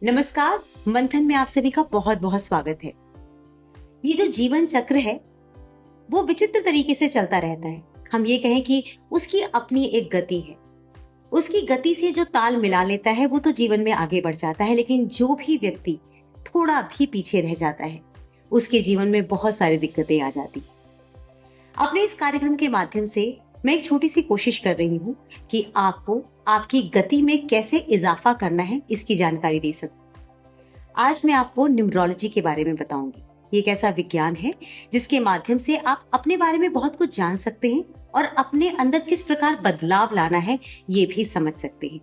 नमस्कार। मंथन में आप सभी का बहुत बहुत स्वागत है। ये जो जीवन चक्र है वो विचित्र तरीके से चलता रहता है। हम ये कहें कि उसकी अपनी एक गति है। उसकी गति से जो ताल मिला लेता है वो तो जीवन में आगे बढ़ जाता है, लेकिन जो भी व्यक्ति थोड़ा भी पीछे रह जाता है उसके जीवन में बहुत सारी दिक्कतें आ जाती है। अपने इस कार्यक्रम के माध्यम से मैं एक छोटी सी कोशिश कर रही हूँ कि आपको आपकी गति में कैसे इजाफा करना है इसकी जानकारी दे सकूं। आज मैं आपको न्यूमरोलॉजी के बारे में बताऊंगी। ये एक ऐसा विज्ञान है जिसके माध्यम से आप अपने बारे में बहुत कुछ जान सकते हैं और अपने अंदर किस प्रकार बदलाव लाना है ये भी समझ सकते हैं।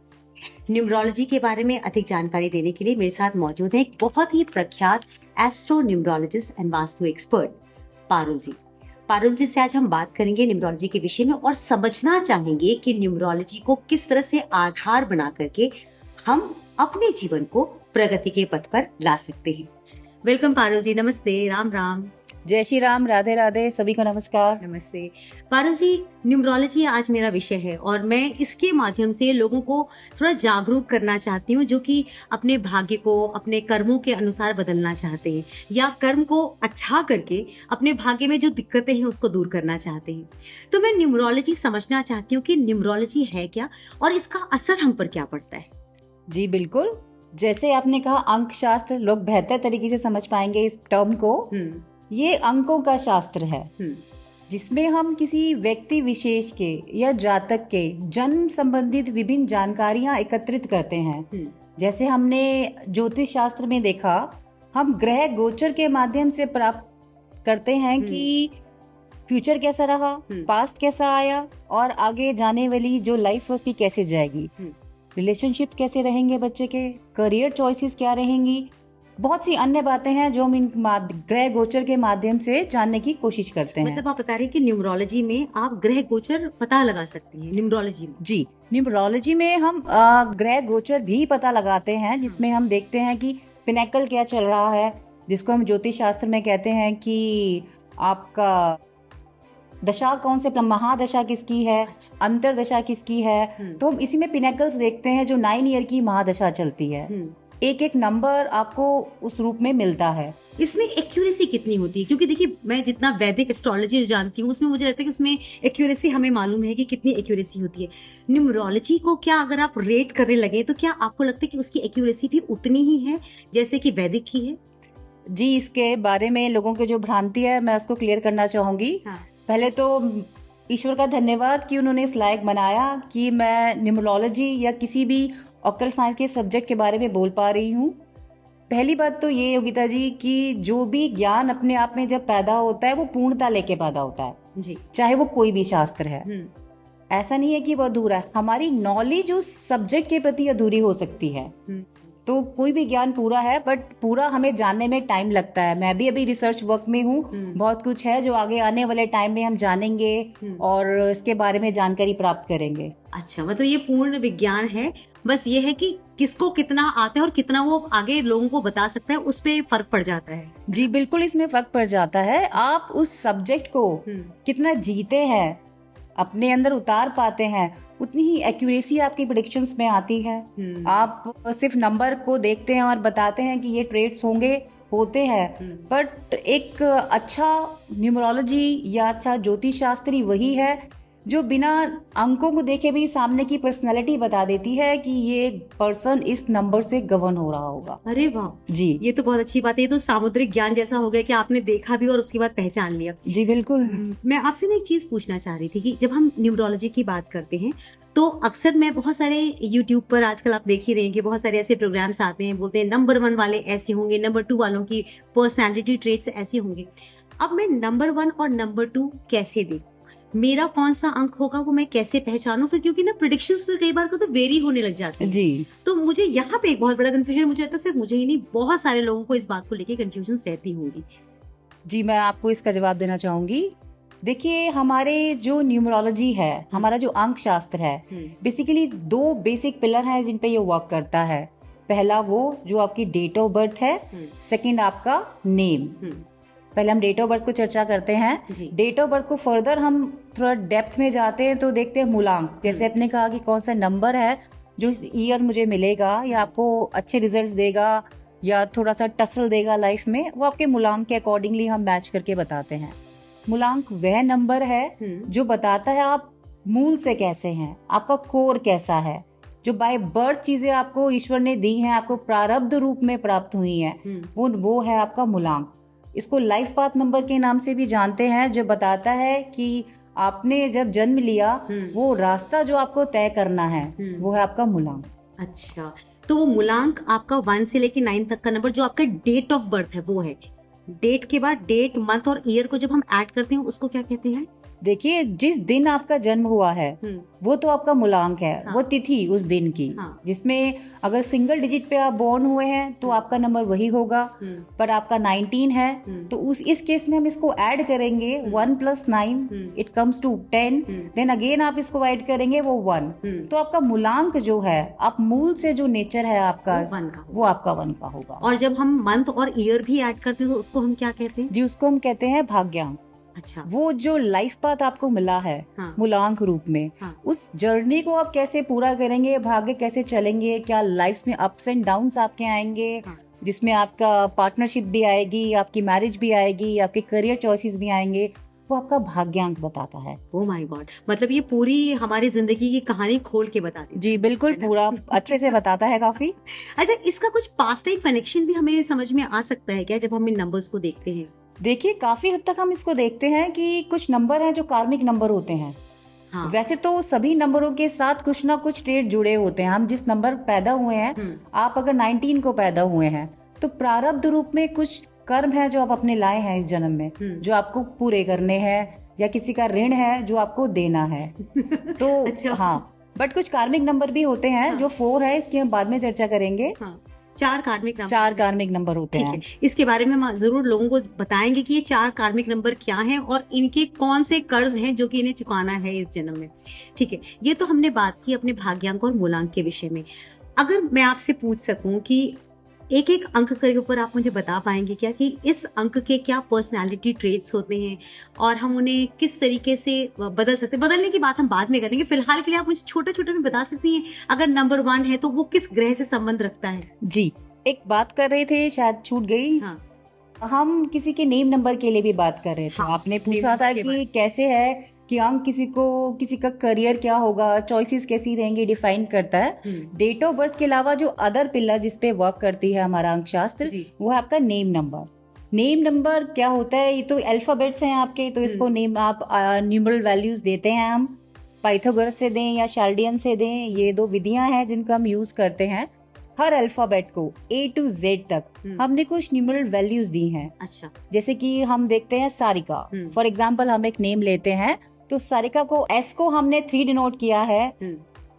न्यूमरोलॉजी के बारे में अधिक जानकारी देने के लिए मेरे साथ मौजूद है एक बहुत ही प्रख्यात astro numerologist and vastu expert Parul ji. Parul ji से आज हम बात करेंगे न्यूमरोलॉजी के विषय में और समझना चाहेंगे कि न्यूमरोलॉजी को किस तरह से आधार बना करके हम अपने जीवन को प्रगति के पथ पर ला सकते हैं। वेलकम पारुल जी, नमस्ते, राम राम। जय श्री राम, राधे राधे, सभी को नमस्कार। नमस्ते पारुल जी। न्यूमरोलॉजी आज मेरा विषय है और मैं इसके माध्यम से लोगों को थोड़ा जागरूक करना चाहती हूँ, जो कि अपने भाग्य को अपने कर्मों के अनुसार बदलना चाहते हैं या कर्म को अच्छा करके अपने भाग्य में जो दिक्कतें हैं उसको दूर करना चाहते हैं। तो मैं न्यूमरोलॉजी समझना चाहती हूँ कि न्यूमरोलॉजी है क्या और इसका असर हम पर क्या पड़ता है। जी बिल्कुल, जैसे आपने कहा अंक शास्त्र, लोग बेहतर तरीके से समझ पाएंगे इस टर्म को। ये अंकों का शास्त्र है जिसमें हम किसी व्यक्ति विशेष के या जातक के जन्म संबंधित विभिन्न जानकारियां एकत्रित करते हैं। जैसे हमने ज्योतिष शास्त्र में देखा, हम ग्रह गोचर के माध्यम से प्राप्त करते हैं कि फ्यूचर कैसा रहा, पास्ट कैसा आया और आगे जाने वाली जो लाइफ है उसकी कैसे जाएगी, रिलेशनशिप कैसे रहेंगे बच्चे के, करियर चॉइसेस क्या रहेंगी, बहुत सी अन्य बातें हैं जो हम इन ग्रह गोचर के माध्यम से जानने की कोशिश करते हैं। मतलब आप बता रहे हैं कि न्यूमरोलॉजी में आप ग्रह गोचर पता लगा सकते हैं। न्यूमरोलॉजी में जी, न्यूमरोलॉजी में हम ग्रह गोचर भी पता लगाते हैं, जिसमें हम देखते हैं कि पिनेकल क्या चल रहा है, जिसको हम ज्योतिष शास्त्र में कहते हैं कि आपका दशा कौन से, महादशा किसकी है, अंतरदशा किसकी है। तो हम इसी में पिनेकल्स देखते हैं जो 9 ईयर की महादशा चलती है। एक एक नंबर आपको उस रूप में मिलता है। इसमें एक्यूरेसी कितनी होती है? क्योंकि देखिए, मैं जितना वैदिक एस्ट्रोलॉजी जानती हूँ उसमें मुझे लगता है कि उसमें एक्यूरेसी हमें मालूम है कि कितनी एक्यूरेसी होती है। न्यूमरोलॉजी को क्या अगर आप रेट करने लगे तो क्या आपको लगता है कि उसकी एक्यूरेसी भी उतनी ही है जैसे कि वैदिक की है? जी, इसके बारे में लोगों की जो भ्रांति है मैं उसको क्लियर करना चाहूंगी। पहले तो ईश्वर का धन्यवाद कि उन्होंने इस लायक बनाया कि मैं न्यूमरोलॉजी या किसी भी ऑकल्ट साइंस के सब्जेक्ट के बारे में बोल पा रही हूँ। पहली बात तो ये योगिता जी कि जो भी ज्ञान अपने आप में जब पैदा होता है वो पूर्णता लेके पैदा होता है जी, चाहे वो कोई भी शास्त्र है। ऐसा नहीं है कि वो अधूरा है। हमारी नॉलेज उस सब्जेक्ट के प्रति अधूरी हो सकती है। तो कोई भी ज्ञान पूरा है, बट पूरा हमें जानने में टाइम लगता है। मैं भी अभी रिसर्च वर्क में हूँ। बहुत कुछ है जो आगे आने वाले टाइम में हम जानेंगे और इसके बारे में जानकारी प्राप्त करेंगे। अच्छा, मतलब ये पूर्ण विज्ञान है। बस ये है कि किसको कितना आता है और कितना वो आगे लोगों को बता सकता है, उस पे फर्क पड़ जाता है। जी बिल्कुल, इसमें फर्क पड़ जाता है। आप उस सब्जेक्ट को कितना जीते हैं, अपने अंदर उतार पाते हैं, उतनी ही एक्यूरेसी आपकी प्रेडिक्शंस में आती है। आप सिर्फ नंबर को देखते हैं और बताते हैं कि ये ट्रेड्स होते हैं, बट एक अच्छा न्यूमरोलॉजी या अच्छा ज्योतिष शास्त्री वही है जो बिना अंकों को देखे भी सामने की पर्सनालिटी बता देती है कि ये पर्सन इस नंबर से गवर्न हो रहा होगा। अरे वाह जी, ये तो बहुत अच्छी बात है। ये तो सामुद्रिक ज्ञान जैसा हो गया कि आपने देखा भी और उसके बाद पहचान लिया। जी बिल्कुल। मैं आपसे ना एक चीज पूछना चाह रही थी कि जब हम न्यूमरोलॉजी की बात करते हैं तो अक्सर मैं बहुत सारे यूट्यूब पर आजकल आप देख ही रहे हैं कि बहुत सारे ऐसे प्रोग्राम्स आते हैं, बोलते हैं नंबर 1 वाले ऐसे होंगे, नंबर 2 वालों की पर्सनैलिटी ट्रेट्स ऐसे होंगे। अब मैं नंबर 1 और नंबर 2 कैसे देखूं? मेरा कौन सा अंक होगा वो मैं कैसे पहचानूं? फिर क्योंकि ना प्रेडिक्शंस पर कई बार को तो वेरी होने लग जाते हैं जी। तो मुझे यहाँ पे एक बहुत बड़ा कंफ्यूजन, मुझे लगता है सिर्फ मुझे ही नहीं, बहुत सारे लोगों को इस बात को लेके कंफ्यूजन रहती होंगी। जी, मैं आपको इसका जवाब देना चाहूंगी। देखिए, हमारे जो न्यूमरोलॉजी है, हमारा जो अंक शास्त्र है, बेसिकली 2 बेसिक पिलर हैं जिन पे ये वर्क करता है। पहला वो जो आपकी डेट ऑफ बर्थ है, सेकंड आपका नेम। पहले हम डेट ऑफ बर्थ को चर्चा करते हैं। डेट ऑफ बर्थ को फर्दर हम थोड़ा डेप्थ में जाते हैं तो देखते हैं मूलांक। जैसे आपने कहा कि कौन सा नंबर है जो इस ईयर मुझे मिलेगा या आपको अच्छे रिजल्ट्स देगा या थोड़ा सा टसल देगा लाइफ में, वो आपके मूलांक के अकॉर्डिंगली हम मैच करके बताते हैं। मूलांक वह नंबर है जो बताता है आप मूल से कैसे हैं, आपका कोर कैसा है, जो बाय बर्थ चीजें आपको ईश्वर ने दी हैं, आपको प्रारब्ध रूप में प्राप्त हुई हैं, वो है आपका मूलांक। इसको लाइफ पाथ नंबर के नाम से भी जानते हैं, जो बताता है कि आपने जब जन्म लिया वो रास्ता जो आपको तय करना है वो है आपका मूलांक। अच्छा, तो वो मूलांक आपका 1 से लेके 9 तक का नंबर जो आपका डेट ऑफ बर्थ है वो है। डेट के बाद डेट, मंथ और ईयर को जब हम ऐड करते हैं उसको क्या कहते हैं? देखिए, जिस दिन आपका जन्म हुआ है वो तो आपका मूलांक है। हाँ। वो तिथि उस दिन की, हाँ। जिसमें अगर सिंगल डिजिट पे आप बोर्न हुए हैं तो आपका नंबर वही होगा। पर आपका 19 है तो इस केस में हम इसको ऐड करेंगे 1 + 9 it comes to 10। Then again आप इसको ऐड करेंगे वो 1। तो आपका मूलांक जो है, आप मूल से जो नेचर है आपका, वो आपका 1 का होगा। और जब हम मंथ और ईयर भी ऐड करते हैं तो उसको हम क्या कहते हैं? जी, उसको हम कहते हैं भाग्यांक। अच्छा, वो जो लाइफ पाथ आपको मिला है मूलांक रूप में, उस जर्नी को आप कैसे पूरा करेंगे, भाग्य कैसे चलेंगे, क्या लाइफ में अप्स एंड डाउन्स आपके आएंगे, जिसमें आपका पार्टनरशिप भी आएगी, आपकी मैरिज भी आएगी, आपके करियर चॉइसेस भी आएंगे, वो आपका भाग्यांक बताता है। ओह माय गॉड, मतलब ये पूरी हमारी जिंदगी की कहानी खोल के बताती है। जी बिल्कुल, पूरा अच्छे से बताता है काफी। अच्छा, इसका कुछ पास्ट टाइम कनेक्शन भी हमें समझ में आ सकता है क्या जब हम इन नंबर्स को देखते हैं? देखिए, काफी हद तक हम इसको देखते हैं कि कुछ नंबर हैं जो कार्मिक नंबर होते हैं। हाँ। वैसे तो सभी नंबरों के साथ कुछ ना कुछ ट्रेड जुड़े होते हैं। हम जिस नंबर पैदा हुए हैं, आप अगर 19 को पैदा हुए हैं तो प्रारब्ध रूप में कुछ कर्म है जो आप अपने लाए हैं इस जन्म में, जो आपको पूरे करने हैं, या किसी का ऋण है जो आपको देना है। तो अच्छा। हाँ, बट कुछ कार्मिक नंबर भी होते हैं जो 4 है, इसकी हम बाद में चर्चा करेंगे। 4 कार्मिक नंबर होते हैं। ठीक है, इसके बारे में हम जरूर लोगों को बताएंगे कि ये 4 कार्मिक नंबर क्या हैं और इनके कौन से कर्ज हैं जो कि इन्हें चुकाना है इस जन्म में। ठीक है, ये तो हमने बात की अपने भाग्यांक और मूलांक के विषय में। अगर मैं आपसे पूछ सकूं कि एक एक अंक के ऊपर आप मुझे बता पाएंगे क्या कि इस अंक के क्या पर्सनालिटी ट्रेट्स होते हैं और हम उन्हें किस तरीके से बदल सकते हैं? बदलने की बात हम बाद में करेंगे, फिलहाल के लिए आप मुझे छोटा छोटा में बता सकती हैं अगर नंबर 1 है तो वो किस ग्रह से संबंध रखता है? जी, एक बात कर रहे थे, शायद छूट गई। हाँ। हम किसी के नेम नंबर के लिए भी बात कर रहे थे। हाँ, आपने पूछा था कि कैसे है कि अंक किसी का करियर क्या होगा, चॉइसेस कैसी रहेंगी, डिफाइन करता है। डेट ऑफ बर्थ के अलावा जो अदर पिलर जिसपे वर्क करती है हमारा अंक शास्त्र, वो है आपका नेम नंबर। नेम नंबर क्या होता है? ये तो अल्फाबेट्स हैं आपके, तो इसको नेम आप न्यूमरल वैल्यूज देते हैं। हम पाइथागोरस से दें या शाल्डियन से दें, ये 2 विधियां हैं जिनका हम यूज करते हैं। हर अल्फाबेट को A to Z तक हमने कुछ न्यूमरल वैल्यूज दी हैं। अच्छा, जैसे कि हम देखते हैं सारिका, फॉर एग्जाम्पल हम एक नेम लेते हैं तो सारिका को S को हमने 3 डिनोट किया है,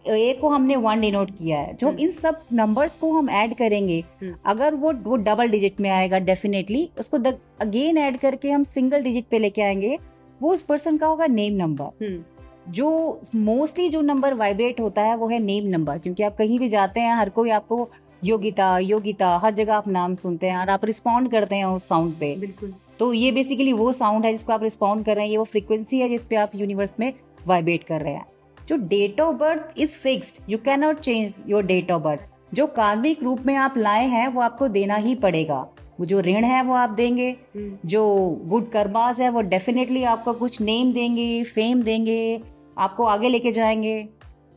A को हमने 1 डिनोट किया है। जो इन सब नंबर्स को हम ऐड करेंगे, अगर वो डबल डिजिट में आएगा डेफिनेटली, उसको अगेन ऐड करके हम सिंगल डिजिट पे लेके आएंगे, वो उस पर्सन का होगा नेम नंबर। जो मोस्टली जो नंबर वाइब्रेट होता है वो है नेम नंबर, क्योंकि आप कहीं भी जाते हैं हर कोई आपको योगिता हर जगह आप नाम सुनते हैं और आप रिस्पॉन्ड करते हैं उस साउंड पे। बिल्कुल। तो ये बेसिकली वो साउंड है जिसको आप रिस्पॉन्ड कर रहे हैं, ये वो फ्रीक्वेंसी है जिसपे आप यूनिवर्स में वाइब्रेट कर रहे हैं। जो date of birth is fixed, you can not change your date of birth. जो कार्मिक रूप में आप लाए हैं वो आपको देना ही पड़ेगा। वो जो ऋण है वो आप देंगे, जो गुड कर्मास है वो डेफिनेटली आपको कुछ नेम देंगे, फेम देंगे, आपको आगे लेके जाएंगे।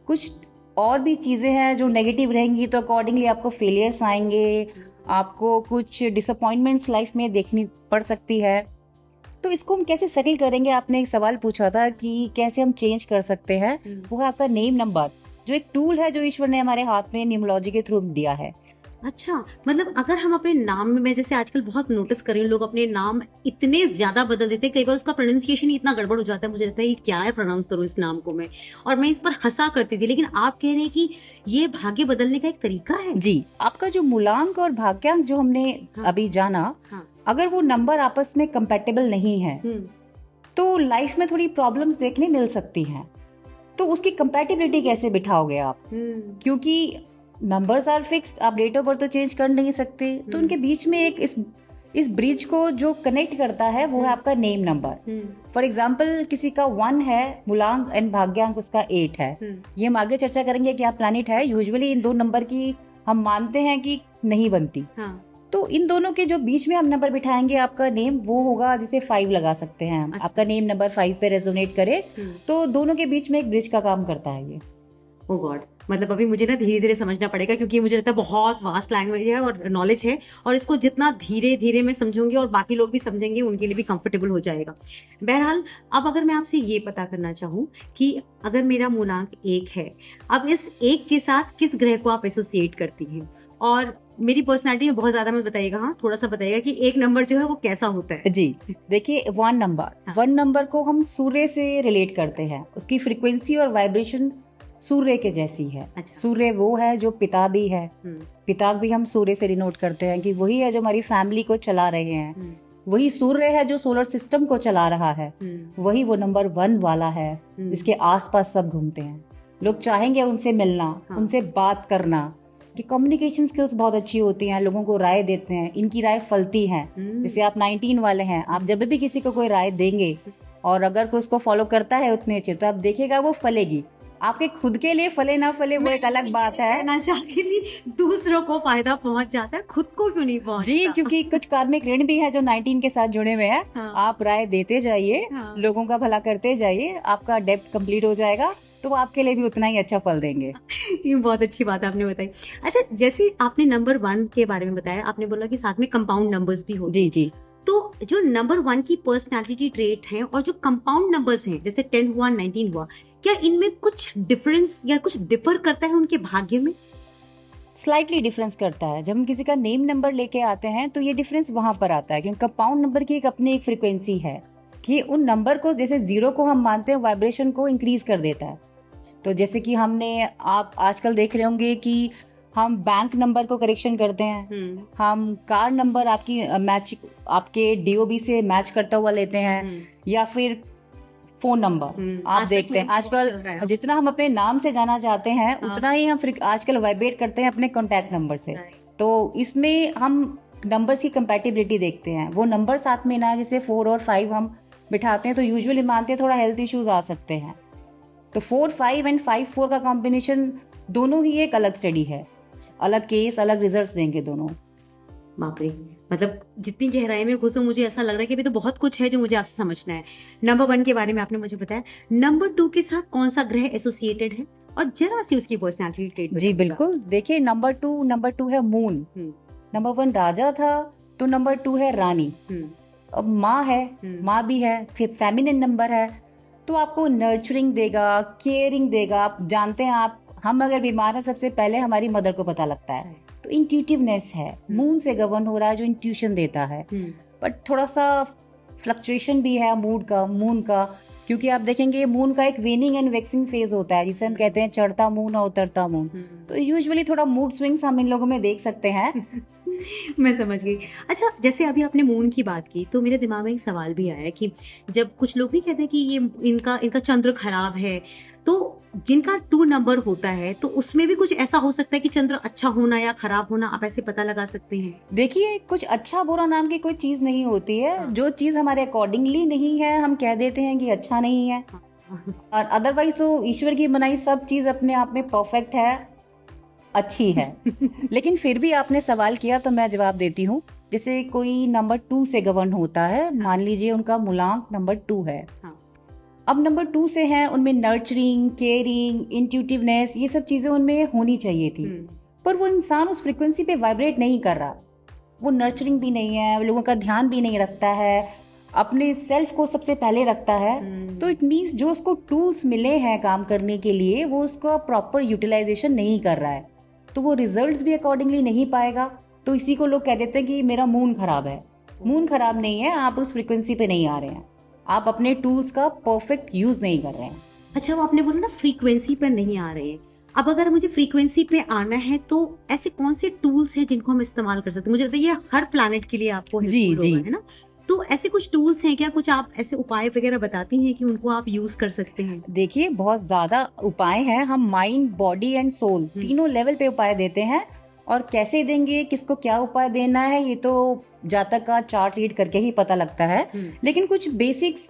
कुछ और भी चीजें हैं जो नेगेटिव रहेंगी तो अकॉर्डिंगली आपको फेलियर्स आएंगे, आपको कुछ डिसअपॉइंटमेंट्स लाइफ में देखनी पड़ सकती है। तो इसको हम कैसे सेटल करेंगे? आपने एक सवाल पूछा था कि कैसे हम चेंज कर सकते हैं। वो है आपका नेम नंबर, जो एक टूल है जो ईश्वर ने हमारे हाथ में न्यूमरोलॉजी के थ्रू दिया है। अच्छा, मतलब अगर हम अपने नाम में, मैं जैसे आजकल बहुत नोटिस कर रही हूँ, लोग अपने नाम इतने ज्यादा बदल देते हैं, कई बार उसका प्रोनाउंसिएशन ही इतना गड़बड़ हो जाता है, मुझे लगता है ये क्या है, प्रोनाउंस करूँ इस नाम को मैं, और मैं इस पर हंसा करती थी। लेकिन आप कह रहे हैं कि ये भाग्य बदलने का एक तरीका है। जी, आपका जो मूलांक और भाग्यांक जो हमने अभी जाना, अगर वो नंबर आपस में कंपैटिबल नहीं है तो लाइफ में थोड़ी प्रॉब्लम्स देखने मिल सकती हैं। तो उसकी कंपैटिबिलिटी कैसे बिठाओगे आप? क्योंकि नंबर्स आर फिक्स्ड, आप डेट ऑफ बर्थ तो चेंज कर नहीं सकते, तो उनके बीच में एक इस ब्रिज को जो कनेक्ट करता है वो है आपका नेम नंबर। फॉर एग्जाम्पल किसी का 1 है मूलांक एंड भाग्यांक उसका 8 है। ये हम आगे चर्चा करेंगे क्या प्लैनेट है। यूजुअली इन 2 नंबर की हम मानते हैं कि नहीं बनती। तो इन दोनों के जो बीच में हम नंबर बिठाएंगे आपका नेम वो होगा, जिसे 5 लगा सकते हैं हम। आपका नेम नंबर 5 पे रेजोनेट करे तो दोनों के बीच में एक ब्रिज का काम करता है ये। ओ गॉड, मतलब अभी मुझे ना धीरे धीरे समझना पड़ेगा, क्योंकि मुझे लगता है बहुत वास्ट लैंग्वेज है और नॉलेज है, और इसको जितना धीरे धीरे मैं समझूंगी और बाकी लोग भी समझेंगे उनके लिए भी कंफर्टेबल हो जाएगा। बहरहाल, अब अगर मैं आपसे ये पता करना चाहूँ कि अगर मेरा मूलांक 1 है, अब इस 1 के साथ किस ग्रह को आप एसोसिएट करती हैं? और मेरी पर्सनालिटी में बहुत ज्यादा मत बताइएगा, हाँ थोड़ा सा बताइएगा कि 1 नंबर जो है वो कैसा होता है। जी देखिए, 1 नंबर को हम सूर्य से रिलेट करते हैं। उसकी फ्रीक्वेंसी और वाइब्रेशन सूर्य के जैसी है। अच्छा। सूर्य वो है जो पिता भी है। पिता भी हम सूर्य से डिनोट करते हैं कि वही है जो हमारी फैमिली को चला रहे हैं। वही सूर्य है जो सोलर सिस्टम को चला रहा है। वही वो नंबर 1 वाला है जिसके आसपास सब घूमते हैं। लोग चाहेंगे उनसे मिलना, उनसे बात करना, कि कम्युनिकेशन स्किल्स बहुत अच्छी होती हैं, लोगों को राय देते हैं, इनकी राय फलती है। जैसे आप 19 वाले हैं, आप जब भी किसी को कोई राय देंगे और अगर कोई उसको फॉलो करता है उतने अच्छे, तो आप देखिएगा वो फलेगी। आपके खुद के लिए फले ना फले वो एक अलग बात है। ना चाहती थी, दूसरों को फायदा पहुंच जाता है, खुद को क्यों नहीं पहुंचता? जी, क्योंकि कुछ कार्मिक ऋण भी है जो 19 के साथ जुड़े हुए हैं। हाँ। आप राय देते जाइए, लोगों का भला करते जाइए, आपका डेब्ट कंप्लीट हो जाएगा, तो आपके लिए भी उतना ही अच्छा फल देंगे। ये बहुत अच्छी बात आपने बताई। अच्छा, जैसे आपने नंबर 1 के बारे में बताया, आपने बोला कि साथ में कंपाउंड नंबर्स भी होते हैं। जी। तो जो नंबर 1 की पर्सनालिटी ट्रेट है और जो कंपाउंड नंबर्स हैं, जैसे 10 हुआ, 19 हुआ, क्या इनमें कुछ डिफरेंस या कुछ डिफर करता है उनके भाग्य में? स्लाइटली डिफरेंस करता है। जब हम किसी का नेम नंबर लेके आते हैं तो ये डिफरेंस वहां पर आता है, क्योंकि कंपाउंड नंबर की एक अपनी एक फ्रीक्वेंसी है कि उन नंबर को, जैसे 0 को हम मानते हैं, वाइब्रेशन को इंक्रीज कर देता है। तो जैसे कि आप आजकल देख रहे होंगे कि हम बैंक नंबर को करेक्शन करते हैं, हम कार नंबर आपके DOB से मैच करता हुआ लेते हैं, या फिर फोन नंबर आप देखते हैं आजकल जितना हम अपने नाम से जाना चाहते हैं उतना ही हम आजकल वाइब्रेट करते हैं अपने कॉन्टैक्ट नंबर से। तो इसमें हम नंबर्स की कंपैटिबिलिटी देखते हैं। वो नंबर साथ में ना, जैसे 4 और 5 हम बिठाते हैं तो यूजुअली मानते हैं थोड़ा हेल्थ इश्यूज आ सकते हैं। तो 4, 5 एंड 5, 4 का कॉम्बिनेशन दोनों ही एक अलग स्टडी है, अलग केस, अलग रिजल्ट्स देंगे दोनों। बाप रे, मतलब जितनी गहराई में घुसो मुझे ऐसा लग रहा है कि अभी तो बहुत कुछ है जो मुझे आपसे समझना है। नंबर 1 के बारे में आपने मुझे बताया, नंबर 2 के साथ कौन सा ग्रह एसोसिएटेड है और जरा सी उसकी पर्सनालिटी ट्रेट? जी बिल्कुल, देखिए नंबर टू है मून। नंबर 1 राजा था तो नंबर 2 है रानी। अब माँ है, माँ भी है, फिर फेमिनिन नंबर है, तो आपको नर्चरिंग देगा, केयरिंग देगा। आप जानते हैं, हम अगर बीमार हैं सबसे पहले हमारी मदर को पता लगता है, तो इंट्यूटिवनेस है, मून से गवर्न हो रहा है जो इंट्यूशन देता है। बट थोड़ा सा फ्लक्चुएशन भी है मून का, क्योंकि आप देखेंगे मून का एक वेनिंग एंड वैक्सिंग फेज होता है, जिसे हम कहते हैं चढ़ता मून और उतरता मून। तो यूजुअली थोड़ा मूड स्विंग्स हम इन लोगों में देख सकते हैं। मैं समझ गई। अच्छा, जैसे अभी आपने मून की बात की तो मेरे दिमाग में एक सवाल भी आया कि जब कुछ लोग भी कहते हैं कि ये इनका चंद्र खराब है, तो जिनका 2 नंबर होता है तो उसमें भी कुछ ऐसा हो सकता है कि चंद्र अच्छा होना या खराब होना, आप ऐसे पता लगा सकते हैं? देखिए, कुछ अच्छा बुरा नाम की कोई चीज नहीं होती है। जो चीज हमारे अकॉर्डिंगली नहीं है हम कह देते हैं कि अच्छा नहीं है, और अदरवाइज तो ईश्वर की बनाई सब चीज अपने आप में परफेक्ट है, अच्छी है। लेकिन फिर भी आपने सवाल किया तो मैं जवाब देती हूँ। जैसे कोई नंबर 2 से गवर्न होता है, मान लीजिए उनका मूलांक नंबर 2 है। अब नंबर 2 से हैं, उनमें नर्चरिंग, केयरिंग, इंट्यूटिवनेस, ये सब चीजें उनमें होनी चाहिए थी, पर वो इंसान उस फ्रीक्वेंसी पे वाइब्रेट नहीं कर रहा। वो नर्चरिंग भी नहीं है, लोगों का ध्यान भी नहीं रखता है, अपने सेल्फ को सबसे पहले रखता है। तो इट मीन्स जो उसको टूल्स मिले हैं काम करने के लिए, वो उसका प्रॉपर यूटिलाइजेशन नहीं कर रहा है, तो वो रिजल्ट्स भी अकॉर्डिंगली नहीं पाएगा। तो इसी को लोग कह देते हैं कि मेरा मून खराब है। मून खराब नहीं है, आप उस फ्रीक्वेंसी पे नहीं आ रहे हैं, आप अपने टूल्स का परफेक्ट यूज नहीं कर रहे हैं। अच्छा, वो आपने बोला ना फ्रीक्वेंसी पर नहीं आ रहे हैं। अब अगर मुझे फ्रीक्वेंसी पे आना है तो ऐसे कौन से टूल्स हैं जिनको हम इस्तेमाल कर सकते हैं? मुझे लगता है ये हर प्लैनेट के लिए आपको हेल्पफुल होगा, है ना? तो ऐसे कुछ टूल्स हैं क्या, कुछ आप ऐसे उपाय वगैरह बताती हैं कि उनको आप यूज कर सकते हैं? देखिए, बहुत ज्यादा उपाय हैं। हम माइंड, बॉडी एंड सोल तीनों लेवल पे उपाय देते हैं, और कैसे देंगे, किसको क्या उपाय देना है, ये तो जातक का चार्ट रीड करके ही पता लगता है। लेकिन कुछ बेसिक्स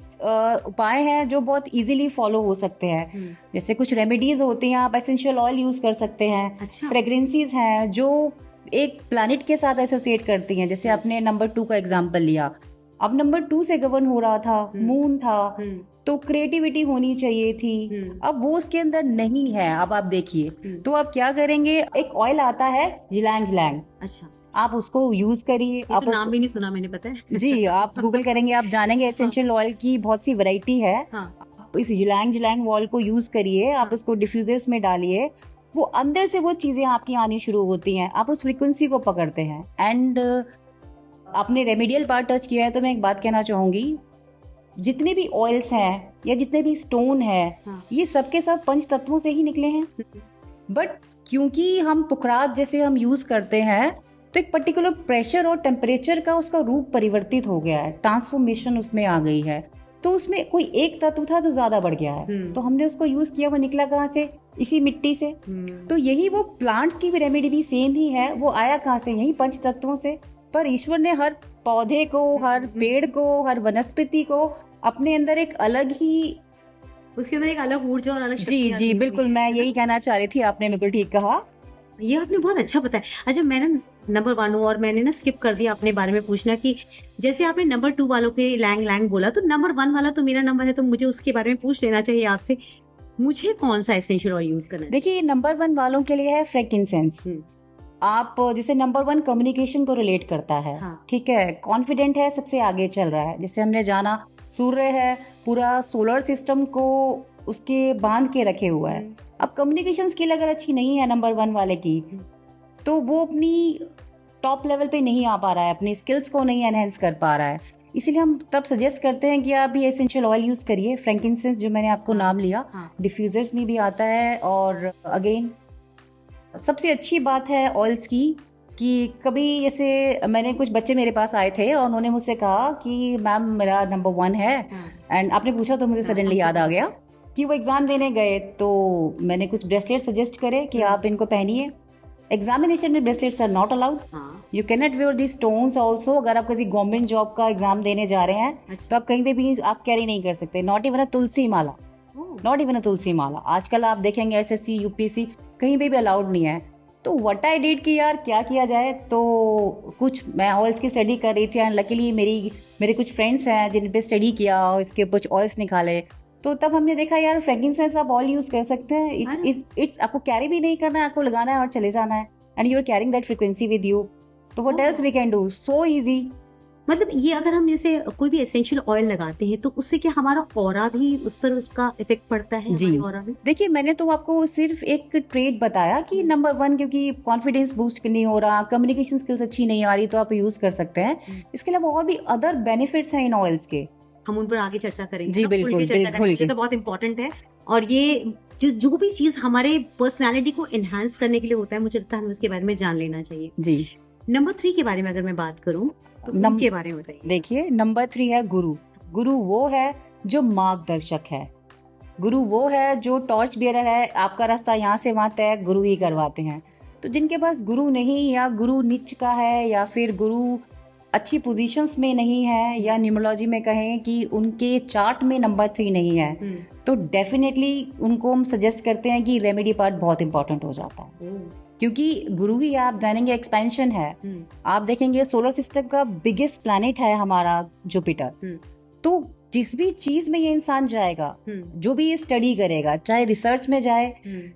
उपाय हैं जो बहुत इजीली फॉलो हो सकते हैं। जैसे कुछ रेमेडीज होती हैं, आप एसेंशियल ऑयल यूज कर सकते हैं। अच्छा। फ्रेग्रेंसीज हैं जो एक प्लैनेट के साथ एसोसिएट करती हैं। जैसे आपने नंबर 2 का एग्जांपल लिया, अब नंबर 2 से गवर्न हो रहा था, मून था, तो क्रिएटिविटी होनी चाहिए थी। अब वो उसके अंदर नहीं है। अब आप देखिए, तो आप क्या करेंगे, एक ऑयल आता है जिलैंग जिलैंग। अच्छा, आप उसको यूज करिए। आप तो नाम भी नहीं सुना मैंने, पता है। जी, आप गूगल करेंगे, आप जानेंगे एसेंशियल ऑयल की बहुत सी वैरायटी है। हाँ। इस जिलैंग जिलैंग ऑयल को यूज करिए, आप उसको डिफ्यूजर्स में डालिए, वो अंदर से वो चीजें आपकी आनी शुरू होती हैं, आप उस फ्रीक्वेंसी को पकड़ते हैं। एंड आपने रेमेडियल पार्ट टच किया है, तो मैं एक बात कहना चाहूंगी, जितने भी ऑयल्स हैं या जितने भी स्टोन है, ये सब के सब पंच तत्वों से ही निकले हैं। बट क्योंकि हम पुखराज जैसे हम यूज करते हैं, तो एक पर्टिकुलर प्रेशर और टेम्परेचर का उसका रूप परिवर्तित हो गया है, ट्रांसफॉर्मेशन उसमें आ गई है। तो उसमें कोई एक तत्व था जो ज्यादा बढ़ गया है, तो हमने उसको यूज किया। वो निकला कहाँ से? इसी मिट्टी से। तो यही वो प्लांट्स की भी रेमेडी भी सेम ही है। वो आया कहाँ से? यही पंच तत्वों से। पर ईश्वर ने हर पौधे को, हर पेड़ को, हर वनस्पति को अपने अंदर एक अलग ही, उसके अंदर एक अलग ऊर्जा और अलग जी शक्तियाँ जी दी हुई बिल्कुल, हैं, मैं है ना? यही कहना चाह रही थी, आपने बिल्कुल ठीक कहा। ये आपने बहुत अच्छा बताया। अच्छा, मैं ना नंबर 1 हूँ और मैंने ना स्किप कर दिया अपने बारे में पूछना कि जैसे आपने नंबर 2 वालों के लैंग लैंग बोला, तो नंबर 1 वाला तो मेरा नंबर है, तो मुझे उसके बारे में पूछ लेना चाहिए आपसे, मुझे कौन सा एसेंशियल ऑयल यूज करना है? देखिए, नंबर 1 वालों के लिए है फ्रैंकिनसेंस। आप जैसे नंबर 1 कम्युनिकेशन को रिलेट करता है, हाँ। ठीक है, कॉन्फिडेंट है, सबसे आगे चल रहा है। जैसे हमने जाना, सूर्य है, पूरा सोलर सिस्टम को उसके बांध के रखे हुआ है। अब कम्युनिकेशन स्किल अगर अच्छी नहीं है नंबर 1 वाले की, तो वो अपनी टॉप लेवल पे नहीं आ पा रहा है, अपनी स्किल्स को नहीं एनहेंस कर पा रहा है। इसीलिए हम तब सजेस्ट करते हैं कि आप भी एसेंशियल ऑयल यूज करिए। फ्रैंकिनसेंस जो मैंने आपको नाम लिया, डिफ्यूजर्स में भी आता है। और अगेन सबसे अच्छी बात है ऑयल्स की कि कभी जैसे मैंने कुछ बच्चे मेरे पास आए थे और उन्होंने मुझसे कहा कि मैम मेरा नंबर 1 है, एंड आपने पूछा तो मुझे सडनली याद आ गया कि वो एग्जाम देने गए, तो मैंने कुछ ब्रेसलेट सजेस्ट करे कि आप इनको पहनिए। एग्जामिनेशन में bracelets are not allowed, you can not wear the stones also. अगर आप किसी गवर्नमेंट जॉब का एग्जाम देने जा रहे हैं, तो आप कहीं पे भी आप कैरी नहीं कर सकते। Not even a tulsi mala, not even a tulsi mala. आजकल आप देखेंगे एसएससी, यूपीएससी कहीं पे भी अलाउड नहीं है। तो व्हाट आई डिड कि यार क्या किया जाए, तो कुछ मैं ऑयल्स की स्टडी कर रही थी एंड लकीली मेरे कुछ फ्रेंड्स हैं जिन पे स्टडी किया और इसके कुछ ऑयल्स निकाले। तो तब हमने देखा यार फ्रैंकिनसेंस आप ऑयल यूज कर सकते हैं। इट्स आपको कैरी भी नहीं करना है, आपको लगाना है और चले जाना है, and you are carrying that frequency with you. तो what else we can do, so easy. मतलब ये अगर हम जैसे कोई भी एसेंशियल ऑयल लगाते हैं, तो उससे क्या हमारा ऑरा भी उस पर उसका इफेक्ट पड़ता है? जी, ऑरा में देखिए मैंने तो आपको सिर्फ एक ट्रेड बताया कि नंबर 1 क्योंकि कॉन्फिडेंस बूस्ट नहीं हो रहा, कम्युनिकेशन स्किल्स अच्छी नहीं आ रही, तो आप यूज कर सकते हैं। इसके अलावा और भी अदर बेनिफिट्स हैं इन ऑयल्स के, हम उन पर आगे चर्चा करेंगे। जी बिल्कुल बिल्कुल, तो बहुत इंपॉर्टेंट है। और ये जो भी चीज हमारे पर्सनालिटी को एनहांस करने के लिए होता है, मुझे लगता है हमें उसके बारे में जान लेना चाहिए। जी। नंबर 3 के बारे में अगर मैं बात करूं, तो नंबर के बारे में बताइए। देखिए, नंबर 3 है गुरु। गुरु वो है जो मार्गदर्शक है, गुरु वो है जो टॉर्च बियरर है। आपका रास्ता यहाँ से वहां तय गुरु ही करवाते हैं। तो जिनके पास गुरु नहीं, या गुरु नीच का है, या फिर गुरु अच्छी पोजीशंस में नहीं है, या न्यूमरोलॉजी में कहें कि उनके चार्ट में नंबर 3 नहीं है, तो डेफिनेटली उनको हम सजेस्ट करते हैं कि रेमेडी पार्ट बहुत इंपॉर्टेंट हो जाता है। क्योंकि गुरु ही आप जानेंगे एक्सपेंशन है। आप देखेंगे सोलर सिस्टम का बिगेस्ट प्लैनेट है हमारा जुपिटर। तो जिस भी चीज में ये इंसान जाएगा, जो भी ये स्टडी करेगा, चाहे रिसर्च में जाए,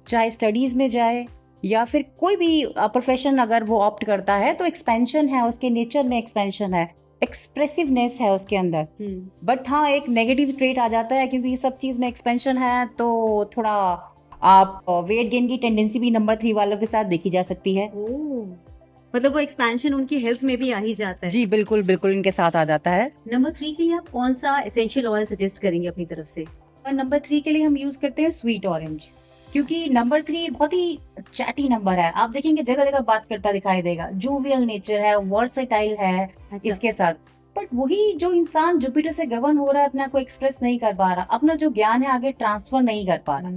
चाहे स्टडीज में जाए, या फिर कोई भी प्रोफेशन अगर वो ऑप्ट करता है, तो एक्सपेंशन है, उसके नेचर में एक्सपेंशन है, एक्सप्रेसिवनेस है उसके अंदर। बट हाँ, एक नेगेटिव ट्रेट आ जाता है, क्योंकि सब चीज में एक्सपेंशन है, तो थोड़ा आप वेट गेन की टेंडेंसी भी नंबर 3 वालों के साथ देखी जा सकती है। मतलब वो एक्सपेंशन उनकी हेल्थ में भी आ ही जाता है। जी बिल्कुल बिल्कुल, इनके साथ आ जाता है। नंबर 3 के लिए आप कौन सा एसेंशियल ऑयल सजेस्ट करेंगे अपनी तरफ से? और नंबर 3 के लिए हम यूज करते हैं स्वीट ऑरेंज, क्योंकि नंबर 3 बहुत ही चैटी नंबर है। आप देखेंगे जगह जगह बात करता दिखाई देगा, जोवियल नेचर है, वर्सेटाइल है इसके साथ। बट वही जो इंसान जुपिटर से गवर्न हो रहा है, अपने आप को एक्सप्रेस नहीं कर पा रहा, अपना जो ज्ञान है आगे ट्रांसफर नहीं कर पा रहा,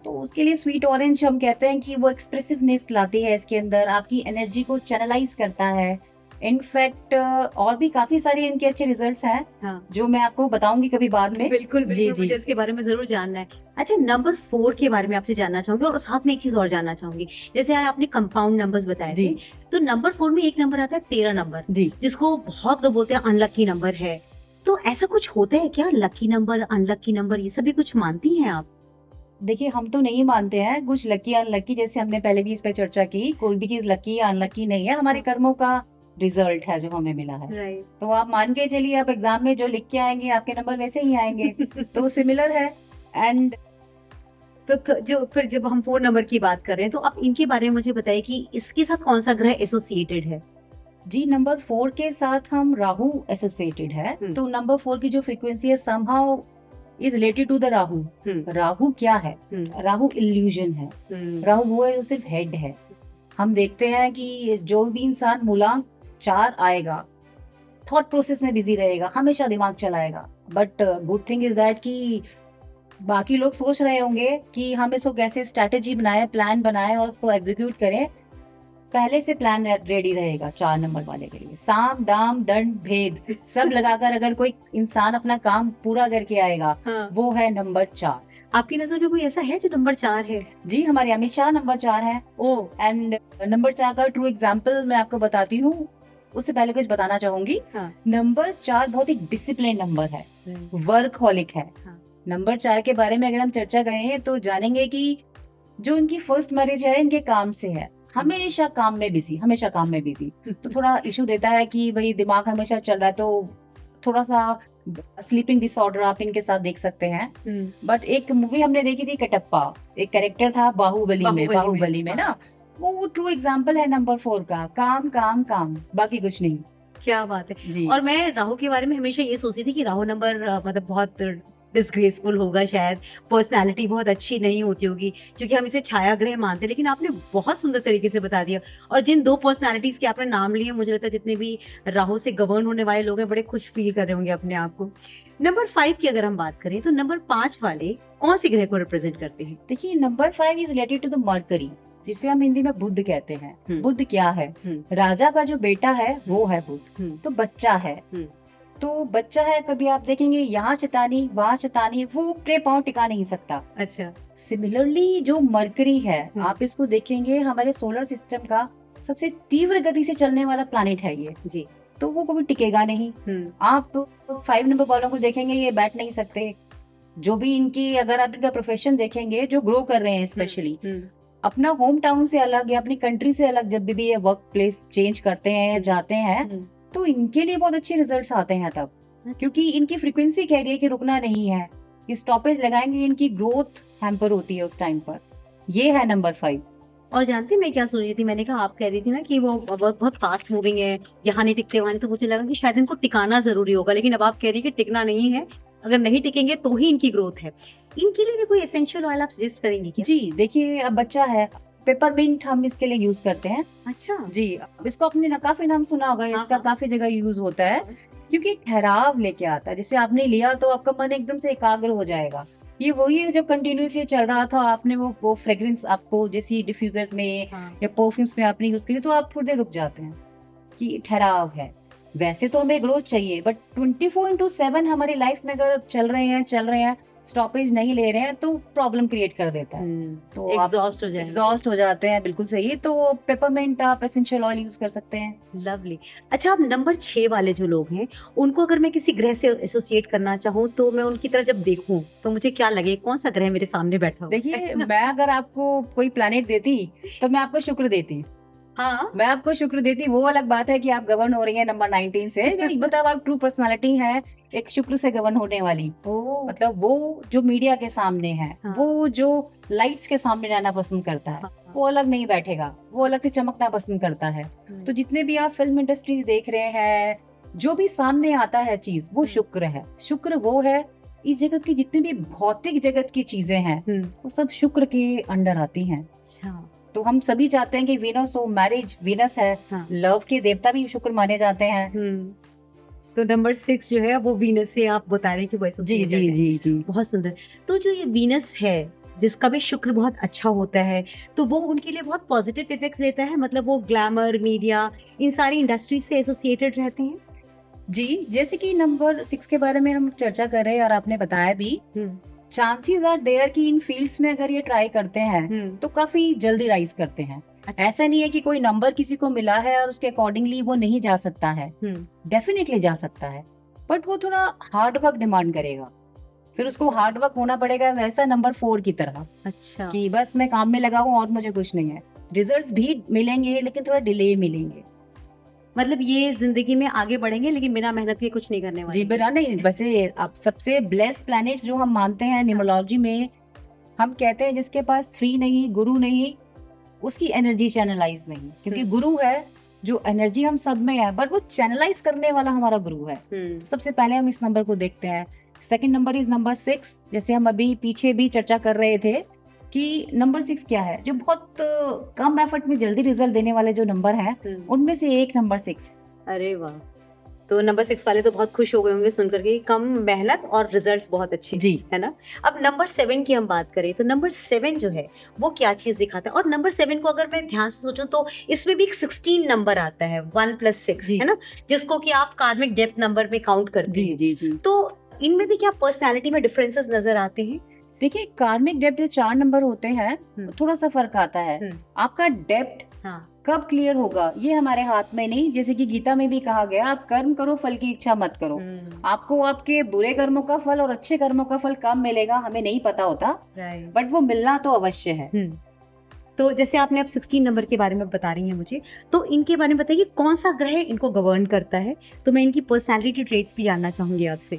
तो उसके लिए स्वीट ऑरेंज हम कहते हैं कि वो एक्सप्रेसिवनेस लाती है इसके अंदर, आपकी एनर्जी को चैनलाइज करता है। इनफैक्ट और भी काफी सारे इनके अच्छे रिजल्ट्स हैं, हाँ, जो मैं आपको बताऊंगी कभी बाद में। बिल्कुल जी, बिल्कुल, जी। मुझे इसके बारे में जरूर जानना है। अच्छा, नंबर 4 के बारे में आपसे जानना चाहूंगी और साथ में एक चीज और जानना चाहूंगी। जैसे आपने कंपाउंड नंबर्स बताए जी। थे, तो नंबर 4 में एक नंबर आता है 13 नंबर, जी, जिसको बहुत लोग बोलते हैं अनलकी नंबर है। तो ऐसा कुछ होता है क्या? लकी नंबर, अनलकी नंबर, ये सभी कुछ मानती हैं आप? देखिए हम तो नहीं मानते हैं कुछ लकी अनलकी, जैसे हमने पहले भी इस पे चर्चा की, कोई भी चीज लकी या अनलकी नहीं है, हमारे कर्मों का रिजल्ट है जो हमें मिला है। राइट। तो आप मान के चलिए, आप एग्जाम में जो लिख के आएंगे आपके नंबर वैसे ही आएंगे, तो सिमिलर है। एंड तो जो फिर जब हम 4 नंबर की बात कर रहे हैं, तो आप इनके बारे में मुझे बताइए कि इसके साथ कौन सा ग्रह एसोसिएटेड है? जी, नंबर 4 के साथ हम राहु एसोसिएटेड है। तो नंबर 4 की जो फ्रीक्वेंसी है somehow is related to the Rahu. Rahu क्या है? राहु इल्यूजन है। राहु वो है जो सिर्फ हेड है। हम देखते हैं कि जो भी इंसान मूलांक 4 आएगा, थॉट प्रोसेस में बिजी रहेगा, हमेशा दिमाग चलाएगा। But good thing is that कि बाकी लोग सोच रहे होंगे कि हम इसको कैसे स्ट्रेटेजी बनाए, प्लान बनाए और उसको एग्जीक्यूट करें। पहले से प्लान रेडी रहेगा 4 नंबर वाले के लिए। साम दाम दंड भेद सब लगाकर अगर कोई इंसान अपना काम पूरा करके आएगा, हाँ। वो है नंबर 4। आपकी नजर में कोई ऐसा है जो नंबर 4 है? जी, हमारे अमित शाह नंबर 4 है। एंड नंबर 4 का ट्रू एग्जाम्पल मैं आपको बताती हूँ। उससे पहले कुछ बताना चाहूंगी। हाँ। नंबर 4 बहुत ही डिसिप्लिन नंबर है, वर्कहॉलिक है। हाँ। नंबर 4 के बारे में अगर हम चर्चा करें तो जानेंगे कि जो इनकी फर्स्ट मैरिज है इनके काम से है, हमेशा काम में बिजी, हमेशा काम में बिजी। तो थोड़ा इशू देता है कि भाई दिमाग हमेशा चल रहा है, तो थोड़ा सा स्लीपिंग डिसऑर्डर आप इनके साथ देख सकते हैं। बट एक मूवी हमने देखी थी कटप्पा, एक कैरेक्टर था बाहुबली में ना, वो ट्रू एग्जाम्पल है नंबर 4 का। काम काम काम, बाकी कुछ नहीं। क्या बात है जी। और मैं राहु के बारे में हमेशा ये सोचती थी कि राहु नंबर मतलब बहुत डिसग्रेसफुल होगा, शायद पर्सनालिटी बहुत अच्छी नहीं होती होगी, क्योंकि हम इसे छाया ग्रह मानते हैं। लेकिन आपने बहुत सुंदर तरीके से बता दिया। और जिन 2 पर्सनालिटीज के आपने नाम लिए, मुझे लगता है जितने भी राहु से गवर्न होने वाले लोग हैं, बड़े खुश फील कर रहे होंगे अपने आप को। नंबर 5 की अगर हम बात करें, तो नंबर 5 वाले कौन से ग्रह को रिप्रेजेंट करते हैं? देखिए, number 5 is related to the Mercury, जिसे हम हिंदी में बुध कहते हैं। बुध क्या है? राजा का जो बेटा है वो है बुध। तो बच्चा है, तो बच्चा है, कभी आप देखेंगे यहाँ शैतानी वहाँ शैतानी, वो अपने पाँव टिका नहीं सकता। अच्छा। सिमिलरली जो मरकरी है, आप इसको देखेंगे हमारे सोलर सिस्टम का सबसे तीव्र गति से चलने वाला प्लैनेट है ये जी। तो वो कभी टिकेगा नहीं। आप 5 नंबर वालों को देखेंगे, ये बैठ नहीं सकते। जो भी इनकी, अगर आप इनका प्रोफेशन देखेंगे, जो ग्रो कर रहे हैं स्पेशली अपना होम टाउन से अलग या अपनी कंट्री से अलग, जब भी ये वर्क प्लेस चेंज करते हैं या जाते हैं, तो इनके लिए बहुत अच्छे रिजल्ट्स आते हैं तब। क्योंकि इनकी फ्रीक्वेंसी कह रही है कि रुकना नहीं है, ये स्टॉपेज लगाएंगे, इनकी ग्रोथ हैम्पर होती है उस टाइम पर। ये है नंबर 5। और जानते हैं मैं क्या सोच रही थी? मैंने कहा, आप कह रही थी ना कि वो बहुत फास्ट मूविंग है, यहाँ नहीं टिकते वहाँ नहीं, तो मुझे लगा कि शायद इनको टिकाना जरूरी होगा। लेकिन अब आप कह रही है कि टिकना नहीं है, अगर नहीं टिकेंगे तो ही इनकी ग्रोथ है। इनके लिए भी कोई एसेंशियल ऑयल आप सजेस्ट करेंगे क्या? जी देखिए, अब बच्चा है, पेपरमिंट हम इसके लिए यूज करते हैं। अच्छा जी, अब इसको आपने काफी नाम सुना होगा, इसका काफी जगह यूज होता है, क्योंकि ठहराव लेके आता है। जैसे आपने लिया तो आपका मन एकदम से एकाग्र हो जाएगा। ये वही है जो कंटिन्यूसली चल रहा था, आपने वो फ्रेग्रेंस आपको जैसी डिफ्यूजर्स में या परफ्यूम्स में आपने यूज किया, तो आप थोड़ी देर रुक जाते हैं कि ठहराव है। वैसे तो हमें ग्रोथ चाहिए, बट 24/7 हमारी लाइफ में अगर चल रहे हैं, स्टॉपेज नहीं ले रहे हैं, तो प्रॉब्लम क्रिएट कर देता है। तो एग्जॉस्ट हो जाते हैं। बिल्कुल सही। तो पेपरमिंट आप एसेंशियल ऑयल यूज कर सकते हैं। लवली। अच्छा, अब नंबर 6 वाले जो लोग हैं, उनको अगर मैं किसी ग्रह से एसोसिएट करना चाहूँ, तो मैं उनकी तरफ जब देखूं तो मुझे क्या लगे, कौन सा ग्रह मेरे सामने बैठा हो? देखिए, मैं अगर आपको कोई प्लैनेट देती तो मैं आपको शुक्र देती। हाँ, मैं आपको शुक्र देती। वो अलग बात है कि आप गवर्न हो रही हैं नंबर 19 से, मतलब आप ट्रू पर्सनालिटी है एक शुक्र से गवर्न होने वाली। मतलब वो जो मीडिया के सामने है, वो जो लाइट्स के सामने रहना पसंद करता है, वो अलग नहीं बैठेगा, वो अलग से चमकना पसंद करता है। तो जितने भी आप फिल्म इंडस्ट्रीज देख रहे हैं, जो भी सामने आता है चीज, वो शुक्र है। शुक्र वो है, इस जगत की जितनी भी भौतिक जगत की चीजें हैं, वो सब शुक्र के अंडर आती हैं। अच्छा। तो हम सभी चाहते हैं कि वीनस हो, मैरिज वीनस है। लव के देवता भी शुक्र माने जाते हैं। तो नंबर 6 जो है वो वीनस से आप बता रहे हैं कि वो जी जी जी जी। बहुत सुंदर। तो जो ये वीनस है, जिसका भी शुक्र बहुत अच्छा होता है, तो वो उनके लिए बहुत पॉजिटिव इफेक्ट्स देता है, मतलब वो ग्लैमर, मीडिया, इन सारी इंडस्ट्री से एसोसिएटेड रहते हैं। जी, जैसे कि नंबर 6 के बारे में हम चर्चा कर रहे हैं और आपने बताया भी, चांसेस आर देयर कि इन फील्ड्स में अगर ये ट्राई करते हैं तो काफी जल्दी राइज करते हैं। अच्छा। ऐसा नहीं है कि कोई नंबर किसी को मिला है और उसके अकॉर्डिंगली वो नहीं जा सकता है, डेफिनेटली जा सकता है, बट वो थोड़ा हार्ड वर्क डिमांड करेगा, फिर उसको हार्ड वर्क होना पड़ेगा, वैसा नंबर 4 की तरह। अच्छा, कि बस मैं काम में लगा हूँ और मुझे कुछ नहीं है। रिजल्ट्स भी मिलेंगे लेकिन थोड़ा डिले मिलेंगे। मतलब ये जिंदगी में आगे बढ़ेंगे लेकिन बिना मेहनत के कुछ नहीं करने वाले। जी बिना नहीं, वैसे अब सबसे ब्लेस्ड प्लैनेट्स जो हम मानते हैं न्यूमरोलॉजी में, हम कहते हैं जिसके पास 3 नहीं, गुरु नहीं, उसकी एनर्जी चैनलाइज नहीं, क्योंकि गुरु है जो एनर्जी हम सब में है, बट वो चैनलाइज करने वाला हमारा गुरु है। तो सबसे पहले हम इस नंबर को देखते हैं। सेकंड नंबर इज नंबर 6, जैसे हम अभी पीछे भी चर्चा कर रहे थे कि नंबर 6 क्या है, जो बहुत कम एफर्ट में जल्दी रिजल्ट देने वाले जो नंबर हैं उनमें से एक नंबर 6। अरे वाह, तो नंबर 6 वाले तो बहुत खुश हो गए होंगे सुनकर के, कम मेहनत और रिजल्ट्स बहुत अच्छे, जी है ना। अब नंबर 7 की हम बात करें तो नंबर 7 जो है वो क्या चीज दिखाता है, और नंबर 7 को अगर मैं ध्यान से सोचूं तो इसमें भी एक 16 नंबर आता है, 1 + 6, है ना, जिसको कि आप कार्मिक डेप्थ नंबर में काउंट करते हैं। जी। तो इनमें भी क्या पर्सनैलिटी में डिफरेंसेस नजर आते हैं? देखिए, कार्मिक डेप्थ जो 4 नंबर होते हैं थोड़ा सा फर्क आता है। आपका डेप्थ कब क्लियर होगा ये हमारे हाथ में नहीं। जैसे कि गीता में भी कहा गया, आप कर्म करो, फल की इच्छा मत करो। आपको आपके बुरे कर्मों का फल और अच्छे कर्मों का फल कब मिलेगा हमें नहीं पता होता, बट वो मिलना तो अवश्य है। तो जैसे आपने अब 16 नंबर के बारे में बता रही हैं मुझे, तो इनके बारे में बताइए कौन सा ग्रह इनको गवर्न करता है, तो मैं इनकी पर्सनालिटी ट्रेट्स भी जानना चाहूंगी आपसे।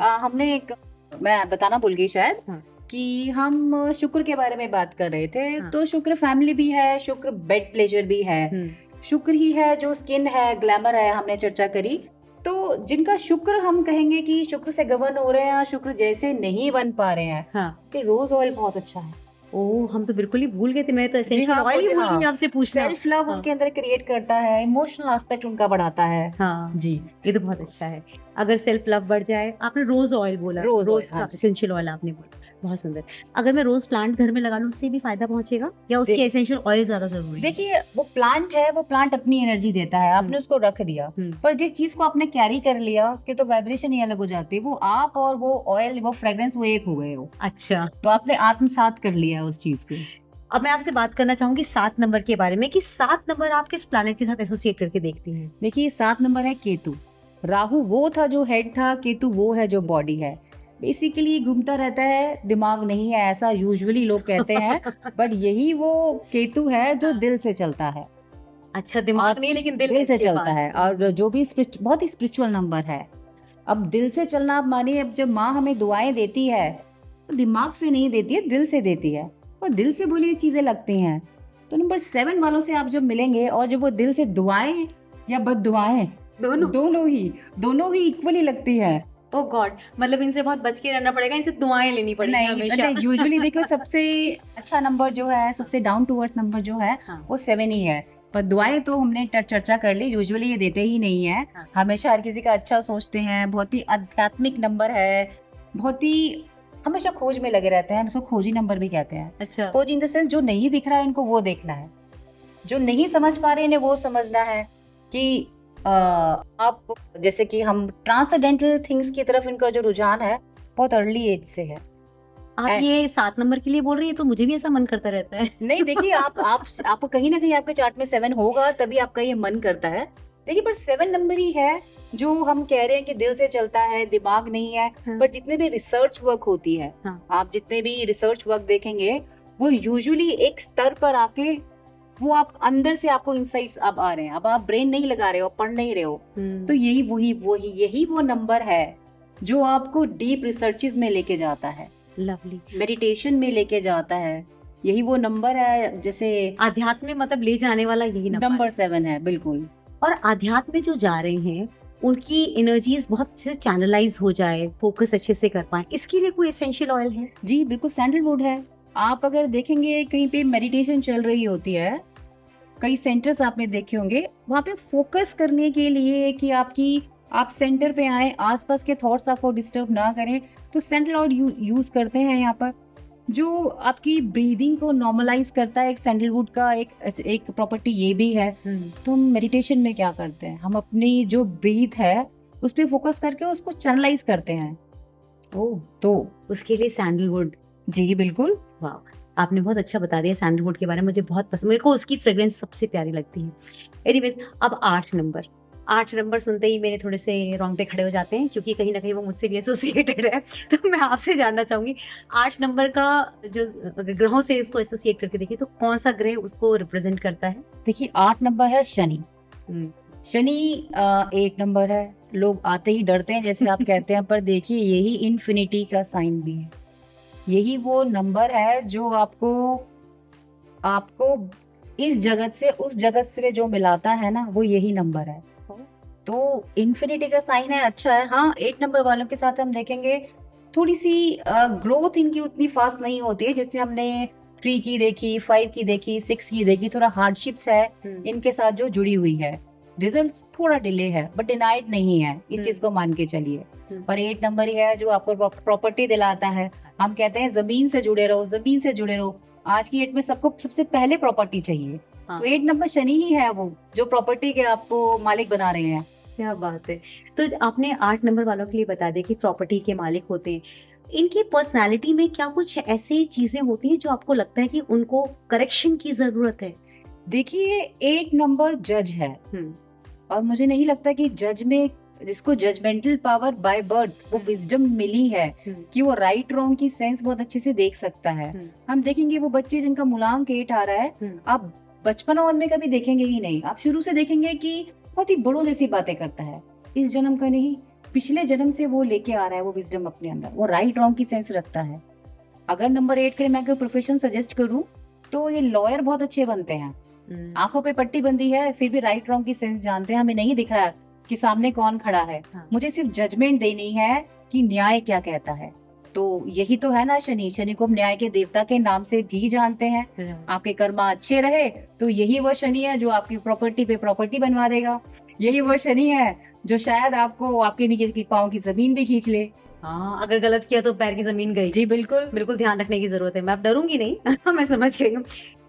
मैं बताना भूल गई शायद कि हम शुक्र के बारे में बात कर रहे थे। तो शुक्र फैमिली भी है, शुक्र बेड प्लेजर भी है, शुक्र ही है जो स्किन है, ग्लैमर है, हमने चर्चा करी। तो जिनका शुक्र हम कहेंगे कि शुक्र से गवर्न हो रहे हैं, शुक्र जैसे नहीं बन पा रहे हैं, कि रोज ऑयल बहुत अच्छा है। ओह, हम तो बिल्कुल ही भूल गए थे, मैं तो एसेंशियल ऑयल ही भूल गई आपसे पूछना। सेल्फ लव उनके अंदर क्रिएट करता है, इमोशनल एस्पेक्ट उनका बढ़ाता है। जी, ये तो बहुत अच्छा है। अगर सेल्फ लव बढ़ जाए, आपने रोज ऑयल बोला, रोज एसेंशियल ऑयल आपने बोला, बहुत सुंदर। अगर मैं रोज प्लांट घर में लगा लूं, उससे भी फायदा पहुंचेगा या उसके एसेंशियल ऑयल ज्यादा जरूरी है? देखिए, वो प्लांट है, वो प्लांट अपनी एनर्जी देता है, आपने उसको रख दिया, पर जिस चीज को आपने कैरी कर लिया उसके तो वाइब्रेशन ही अलग हो जाती है। वो आप और वो ऑयल, वो फ्रेग्रेंस, वो एक हो गए हो। अच्छा, तो आपने आत्मसात कर लिया उस चीज को। अब मैं आपसे बात करना चाहूंगी 7 नंबर के बारे में, कि 7 नंबर आप किस प्लैनेट के साथ एसोसिएट करके देखती हैं? देखिए, 7 नंबर है केतु। राहु वो था जो हेड था, केतु वो है जो बॉडी है। बेसिकली घूमता रहता है, दिमाग नहीं है, ऐसा यूजुअली लोग कहते हैं, बट यही वो केतु है जो दिल से चलता है। अच्छा, दिमाग नहीं लेकिन दिल से चलता है, और जो भी बहुत ही स्पिरिचुअल नंबर है। अब दिल से चलना, आप मानिए, अब जब माँ हमें दुआएं देती है तो दिमाग से नहीं देती है, दिल से देती है, और दिल से बोली चीजें लगती हैं। तो नंबर 7 वालों से आप जब मिलेंगे और जब वो दिल से दुआएं या बद दुआएं, दोनों ही इक्वली लगती है। ओह गॉड, मतलब इनसे बहुत बच के रहना पड़ेगा, इनसे दुआएं लेनी पड़ेगी हमेशा। यूजुअली देखो, सबसे अच्छा नंबर जो है, सबसे डाउन टू अर्थ नंबर जो है, वो 7 ही है। पर दुआएं तो हमने चर्चा कर ली, यूजुअली ये देते ही नहीं है। हमेशा हर किसी का अच्छा सोचते हैं, बहुत ही आध्यात्मिक नंबर है, बहुत ही हमेशा खोज में लगे रहते हैं, हम इसको खोजी नंबर भी कहते हैं। अच्छा, खोज इन द सेंस, जो नहीं दिख रहा है इनको वो देखना है, जो नहीं समझ पा रहे हैं वो समझना है। कि आप जैसे कि हम ट्रांसेंडेंटल थिंग्स की तरफ इनका जो रुझान है बहुत अर्ली एज से है। आप ये 7 नंबर के लिए बोल रही है, तो मुझे भी ऐसा मन करता रहता है। नहीं, देखिए, आपको कहीं ना कहीं आपके चार्ट में 7 होगा, तभी आपका ये मन करता है। देखिए, पर 7 नंबर ही है जो हम कह रहे हैं कि दिल से चलता है, दिमाग नहीं है। पर जितने भी रिसर्च वर्क होती है, आप जितने भी रिसर्च वर्क देखेंगे, वो यूजुअली एक स्तर पर आके वो आप अंदर से आपको इंसाइट्स अब आ रहे हैं। अब आप ब्रेन नहीं लगा रहे हो, पढ़ नहीं रहे हो, तो यही वो नंबर है जो आपको डीप रिसर्चेस में लेके जाता है, लवली मेडिटेशन में लेके जाता है। यही वो नंबर है, जैसे आध्यात्म में मतलब ले जाने वाला यही नंबर 7 है, बिल्कुल। और आध्यात्म में जो जा रहे हैं उनकी एनर्जीज बहुत अच्छे से चैनलाइज हो जाए, फोकस अच्छे से कर पाए, इसके लिए कोई एसेंशियल ऑयल है? जी बिल्कुल, सैंडलवुड है। आप अगर देखेंगे कहीं पे मेडिटेशन चल रही होती है, कई सेंटर्स आपने देखे होंगे, वहाँ पे फोकस करने के लिए कि आप सेंटर पे आए, आसपास के थॉट्स आपको डिस्टर्ब ना करें, तो सैंडल ऑयल यूज करते हैं यहाँ पर। जो आपकी ब्रीदिंग को नॉर्मलाइज करता है। एक सैंडलवुड का एक प्रॉपर्टी ये भी है। तो हम मेडिटेशन में क्या करते हैं, हम अपनी जो ब्रीथ है उस पर फोकस करके उसको चैनलाइज करते हैं। ओह, तो उसके लिए सैंडलवुड। जी बिल्कुल। वाह, आपने बहुत अच्छा बता दिया सैंडलवुड के बारे में। मुझे बहुत पसंद, मेरे को उसकी फ्रेग्रेंस सबसे प्यारी लगती है। एनीवेज, अब 8 नंबर सुनते ही मेरे थोड़े से रोंगटे खड़े हो जाते हैं, क्योंकि कहीं ना कहीं वो मुझसे भी एसोसिएटेड है। तो मैं आपसे जानना चाहूंगी, 8 नंबर का जो अगर ग्रहों से इसको एसोसिएट करके देखिए तो कौन सा ग्रह उसको रिप्रेजेंट करता है? देखिए 8 नंबर है शनि। शनि 8 नंबर है। लोग आते ही डरते हैं जैसे आप कहते हैं, पर देखिए यही इन्फिनिटी का साइन भी है। यही वो नंबर है जो आपको इस जगत से उस जगत से जो मिलाता है ना, वो यही नंबर है। तो इन्फिनिटी का साइन है, अच्छा है। हाँ, 8 नंबर वालों के साथ हम देखेंगे थोड़ी सी ग्रोथ इनकी उतनी फास्ट नहीं होती है। जैसे हमने 3 की देखी, 5 की देखी, 6 की देखी, थोड़ा हार्डशिप्स है इनके साथ जो जुड़ी हुई है। रिजल्ट थोड़ा डिले है बट डिनाइड नहीं है, इस चीज को मान के चलिए। पर 8 नंबर ही है जो आपको प्रॉपर्टी दिलाता है। हम कहते हैं जमीन से जुड़े रहो, जमीन से जुड़े रहो। आज की डेट में सबको सबसे पहले प्रॉपर्टी चाहिए। तो 8 नंबर शनि ही है वो जो प्रॉपर्टी के आपको मालिक बना रहे हैं। क्या बात है। तो आपने 8 नंबर वालों के लिए बता दिया कि प्रॉपर्टी के मालिक होते हैं। इनकी पर्सनालिटी में क्या कुछ ऐसी चीजें होती हैं जो आपको लगता है कि उनको करेक्शन की जरूरत है? देखिए 8 नंबर जज है, और मुझे नहीं लगता कि जज में जिसको जजमेंटल पावर बाय बर्थ वो विजडम मिली है कि वो राइट रॉन्ग की सेंस बहुत अच्छे से देख सकता है। हम देखेंगे वो बच्चे जिनका मूलांक 8 आ रहा है, आप बचपन और में कभी देखेंगे ही नहीं। आप शुरू से देखेंगे कि बहुत ही बड़ों जैसी बातें करता है। इस जन्म का नहीं, पिछले जन्म से वो लेके आ रहा है वो विजडम अपने अंदर। वो राइट रॉन्ग की सेंस रखता है। अगर नंबर 8 के लिए मैं कोई प्रोफेशन सजेस्ट करूं तो ये लॉयर बहुत अच्छे बनते हैं। आंखों पे पट्टी बंदी है फिर भी राइट रॉन्ग की सेंस जानते हैं। हमें नहीं दिख रहा है कि सामने कौन खड़ा है, मुझे सिर्फ जजमेंट देनी है कि न्याय क्या कहता है। तो यही तो है ना शनि। शनि को हम न्याय के देवता के नाम से भी जानते हैं। आपके कर्मा अच्छे रहे तो यही वो शनि है जो आपकी प्रॉपर्टी पे प्रॉपर्टी बनवा देगा। यही वो शनि है जो शायद आपको आपके नीचे की पाँव की जमीन भी खींच ले। हाँ, अगर गलत किया तो पैर की जमीन गई। जी बिल्कुल, बिल्कुल ध्यान रखने की जरूरत है। मैं अब डरूंगी नहीं। मैं समझ गई हूँ।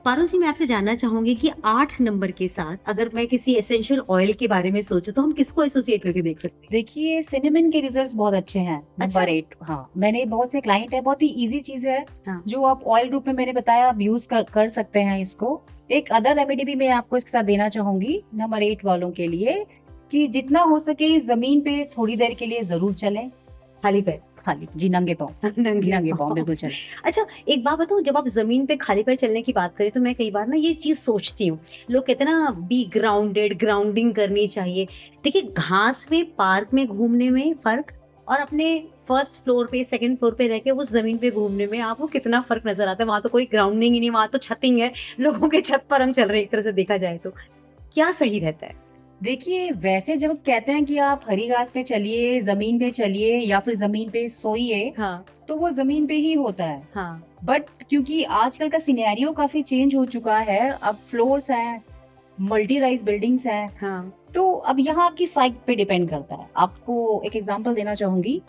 पारुल जी, मैं आपसे जानना चाहूंगी कि 8 नंबर के साथ अगर मैं किसी एसेंशियल ऑयल के बारे में सोचूं तो हम किसको एसोसिएट करके देख सकते हैं? देखिए सिनेमन के रिजल्ट्स बहुत अच्छे हैं। अच्छा? नंबर 8, हाँ, मैंने बहुत से क्लाइंट है, बहुत ही इजी चीज है। हाँ। जो आप ऑयल रूप में मैंने बताया आप यूज कर सकते हैं इसको। एक अदर रेमेडी भी मैं आपको इसके साथ देना चाहूंगी नंबर 8 वालों के लिए, कि जितना हो सके जमीन पे थोड़ी देर के लिए जरूर चलें। खाली पैर? खाली जी, नंगे पाँव। नंगे पाँव बिल्कुल चलें। अच्छा, एक बात बताऊं, जब आप जमीन पे खाली पैर चलने की बात करें तो मैं कई बार ना ये चीज सोचती हूँ, लोग कहते हैं ना बी ग्राउंडेड, ग्राउंडिंग करनी चाहिए। देखिए, घास में पार्क में घूमने में फर्क और अपने फर्स्ट फ्लोर पे सेकंड फ्लोर पे रह के उस जमीन पे घूमने में आपको कितना फर्क नजर आता है? वहां तो कोई ग्राउंडिंग ही नहीं, वहां तो छतिंग है। लोगों के छत पर हम चल रहे हैं, एक तरह से देखा जाए तो क्या सही रहता है? देखिए वैसे जब कहते हैं कि आप हरी घास पे चलिए, जमीन पे चलिए या फिर जमीन पे सोइए, हाँ। तो वो जमीन पे ही होता है। हाँ। बट क्योंकि आजकल का सिनेरियो काफी चेंज हो चुका है, अब फ्लोर्स हैं, मल्टी राइज बिल्डिंग्स हैं, हाँ। तो अब यहाँ आपकी साइट पे डिपेंड करता है। आपको एक एग्जांपल देना चाहूंगी।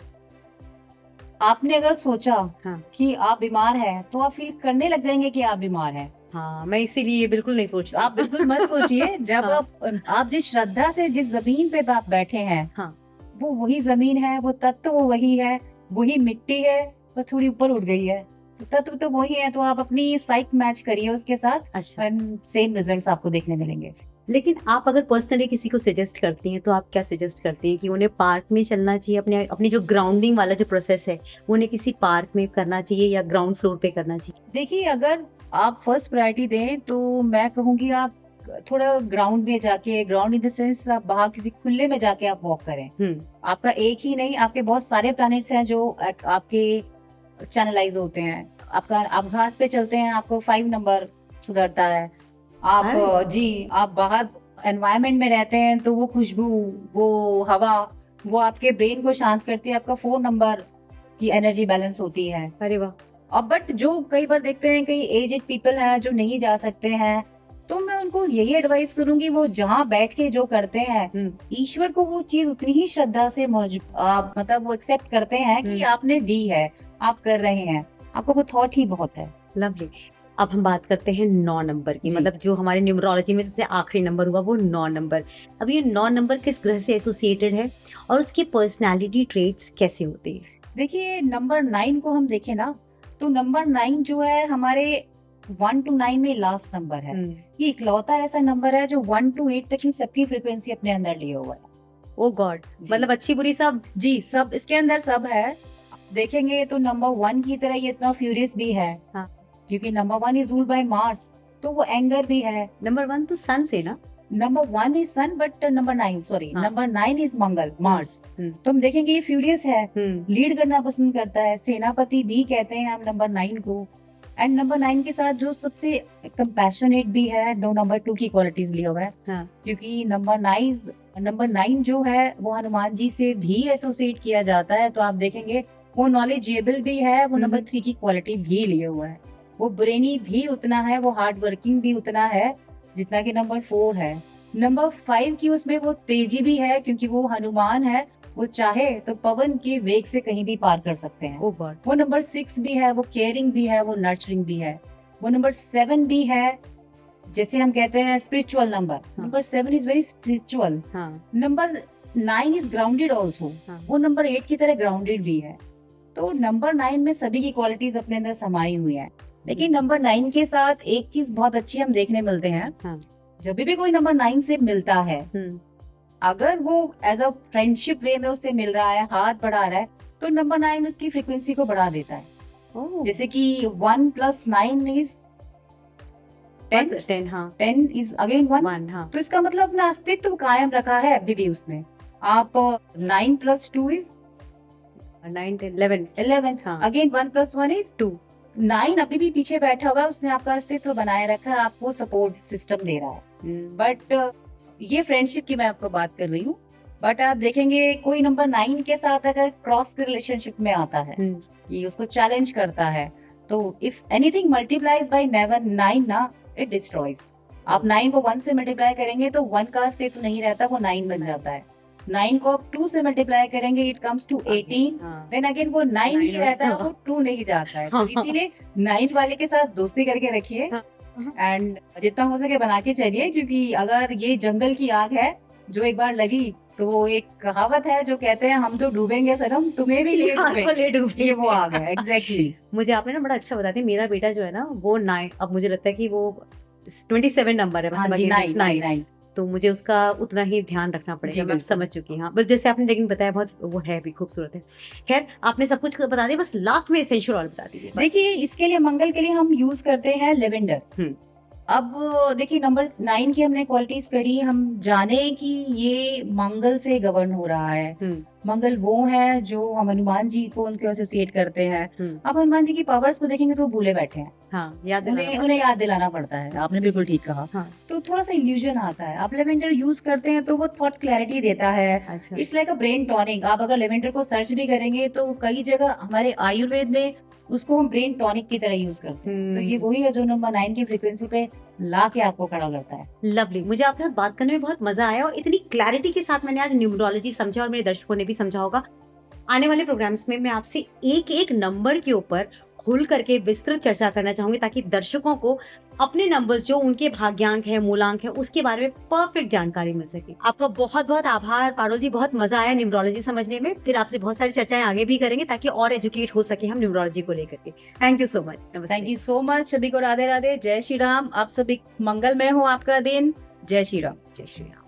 आपने अगर सोचा कि आप बीमार हैं तो आप फील करने लग जाएंगे कि आप बीमार हैं। हाँ, मैं इसीलिए बिल्कुल नहीं सोचता। आप बिल्कुल मत सोचिए। जब आप जिस श्रद्धा से जिस जमीन पे आप बैठे हैं, वो वही जमीन है, वो तत्व वो वही है, वही मिट्टी है, बस थोड़ी ऊपर उठ गई है। तत्व तो वही है, तो आप अपनी साइट मैच करिए उसके साथ। अच्छा। सेम रिजल्ट्स आपको देखने मिलेंगे। लेकिन आप अगर पर्सनली किसी को सजेस्ट करती हैं तो आप क्या सजेस्ट करती हैं कि उन्हें पार्क में चलना चाहिए, अपनी जो ग्राउंडिंग वाला जो प्रोसेस है वो उन्हें किसी पार्क में करना चाहिए या ग्राउंड फ्लोर पे करना चाहिए? देखिए अगर आप फर्स्ट प्रायोरिटी दें तो मैं कहूँगी आप थोड़ा ग्राउंड में जाके, ग्राउंड इन द सेंस आप बाहर किसी खुले में जाके आप वॉक करें। आपका एक ही नहीं, आपके बहुत सारे प्लैनेट्स हैं जो आपके चैनलाइज होते हैं। आप घास पे चलते हैं, आपको 5 नंबर सुधरता है। आप बाहर एनवायरनमेंट में रहते हैं तो वो खुशबू, वो हवा, वो आपके ब्रेन को शांत करती है। आपका 4 नंबर की एनर्जी बैलेंस होती है। अरे वाह। और बट जो कई बार देखते हैं कई एजेड पीपल हैं जो नहीं जा सकते हैं, तो मैं उनको यही एडवाइस करूंगी वो जहाँ बैठ के जो करते हैं, ईश्वर को वो चीज उतनी ही श्रद्धा से मतलब वो एक्सेप्ट करते हैं कि आपने दी है, आप कर रहे हैं। आपका वो थॉट ही बहुत है। लवली। अब हम बात करते हैं 9 नंबर की, जी। मतलब जो हमारे न्यूमरोलॉजी में सबसे आखिरी नंबर हुआ वो 9 नंबर। अब ये 9 नंबर किस ग्रह से एसोसिएटेड है और उसकी पर्सनालिटी ट्रेट्स कैसे होती है? देखिए नंबर 9 को हम देखें ना, तो नंबर 9 जो है हमारे 1 to 9 में लास्ट नंबर है। ये इकलौता ऐसा नंबर है जो 1 to 8 तक ही सबकी फ्रीक्वेंसी अपने अंदर लिए हुआ है। ओ गॉड, मतलब अच्छी बुरी सब। जी, सब इसके अंदर सब है। देखेंगे तो नंबर 1 की तरह ये इतना फ्यूरियस भी है। हाँ। क्योंकि number 1 is ruled by Mars, तो वो एंगर भी है। नंबर 1 तो सन से ना? Number 1 is sun, but number 9 sorry, हाँ। Number 9 is Mangal, Mars. Hmm. तो हम देखेंगे ये फ्यूरियस है, हम्म। लीड करना पसंद करता है, सेनापति भी कहते हैं हम नंबर 9 को। एंड नंबर 9 के साथ जो सबसे कंपैशनेट भी है, नंबर 2 की क्वालिटीज लिया हुआ है। हाँ। क्योंकि नंबर 9 जो है वो हनुमान जी से भी एसोसिएट किया जाता है, तो आप देखेंगे वो नॉलेजेबल भी है, वो नंबर 3 की क्वालिटी भी लिए हुआ है। वो ब्रेनी भी उतना है, वो हार्ड वर्किंग भी उतना है जितना कि नंबर 4 है। नंबर 5 की उसमें वो तेजी भी है, क्योंकि वो हनुमान है, वो चाहे तो पवन के वेग से कहीं भी पार कर सकते हैं। ओ गॉड। वो नंबर 6 भी है, वो केयरिंग भी है, वो नर्चरिंग भी है। वो नंबर 7 भी है, जैसे हम कहते हैं spiritual number. Number 7 is very spiritual. Number 9 is grounded also, वो नंबर 8 की तरह ग्राउंडेड भी है। तो नंबर 9 में सभी की क्वालिटीज अपने अंदर समाई हुई है। लेकिन नंबर 9 के साथ एक चीज बहुत अच्छी हम देखने मिलते हैं, जब भी कोई नंबर 9 से मिलता है, अगर वो एज अ फ्रेंडशिप वे में उससे मिल रहा है, हाथ बढ़ा रहा है, तो नंबर 9 उसकी फ्रीक्वेंसी को बढ़ा देता है। जैसे कि 1 + 9 इज 10। हाँ, 10 इज अगेन 1। हाँ। तो इसका मतलब अपना अस्तित्व कायम रखा है अभी भी उसने। आप 9 + 2 इज 9, 10, 11। हाँ। Again 1 + 1 is 2। 9 अभी भी पीछे बैठा हुआ है, उसने आपका अस्तित्व बनाए रखा है, आपको सपोर्ट सिस्टम दे रहा है। बट ये फ्रेंडशिप की मैं आपको बात कर रही हूँ। बट आप देखेंगे कोई नंबर 9 के साथ अगर क्रॉस रिलेशनशिप में आता है, ये उसको चैलेंज करता है, तो इफ एनीथिंग मल्टीप्लाइज बाय 9 ना, इट डिस्ट्रॉयज। आप 9 को 1 से मल्टीप्लाई करेंगे तो 1 का अस्तित्व नहीं रहता, वो 9 बन जाता है। 9 को आप 2 से मल्टीप्लाई करेंगे, it comes to 18। Then again वो 9 ही रहता है, वो 2 नहीं जाता है। तो इसीलिए 9 वाले के साथ दोस्ती करके रखिए एंड जितना हो सके बना के चलिए, क्योंकि अगर ये जंगल की आग है जो एक बार लगी, तो वो एक कहावत है जो कहते हैं हम तो डूबेंगे सनम, तुम्हें भी ले डूबेंगे, ये वो आग है। एग्जैक्टली। मुझे आपने ना बड़ा अच्छा बता दिया। मेरा बेटा जो है ना वो 9, अब मुझे लगता है कि वो 27 नंबर है, मतलब 9, तो मुझे उसका उतना ही ध्यान रखना पड़ेगा। मैं समझ चुकी हूँ। बस जैसे आपने लेकिन बताया, बहुत वो है भी खूबसूरत है। खैर, आपने सब कुछ बता दिया, बस लास्ट में एसेंशियल ऑयल बता दीजिए। देखिए इसके लिए, मंगल के लिए हम यूज करते हैं लेवेंडर। अब देखिए नंबर 9 की हमने क्वालिटीज करी, हम जाने कि ये मंगल से गवर्न हो रहा है। मंगल वो है जो हम हनुमान जी को उनके एसोसिएट करते हैं। अब हनुमान जी की पावर्स को देखेंगे तो भूले बैठे हैं। हाँ, उन्हें याद दिलाना पड़ता है। आपने बिल्कुल ठीक कहा। हाँ। तो थोड़ा सा इल्यूजन आता है। आप लेवेंडर यूज करते हैं तो वो थॉट क्लैरिटी देता है। It's like a brain tonic. आप अगर लेवेंडर को सर्च भी करेंगे तो कई जगह हमारे आयुर्वेद में उसको हम ब्रेन टॉनिक की तरह यूज करते हैं। तो ये वही है जो नंबर 9 की फ्रीक्वेंसी पे ला के आपको खड़ा करता है। लवली, मुझे आपके साथ बात करने में बहुत मजा आया और इतनी क्लैरिटी के साथ मैंने आज न्यूमरोलॉजी समझा और मेरे दर्शकों ने भी समझा होगा। आने वाले प्रोग्राम्स में मैं आपसे एक एक नंबर के ऊपर खुल करके विस्तृत चर्चा करना चाहूंगी, ताकि दर्शकों को अपने नंबर्स जो उनके भाग्यांक है, मूलांक है, उसके बारे में परफेक्ट जानकारी मिल सके। आपका बहुत बहुत आभार पारुल जी, बहुत मजा आया न्यूमरोलॉजी समझने में। फिर आपसे बहुत सारी चर्चाएं आगे भी करेंगे ताकि और एजुकेट हो सके हम न्यूमरोलॉजी को लेकर के। Thank you so much. Thank you so much. सभी को राधे राधे, जय श्री राम। आप सभी मंगलमय हो आपका दिन। जय श्री राम। जय श्री राम।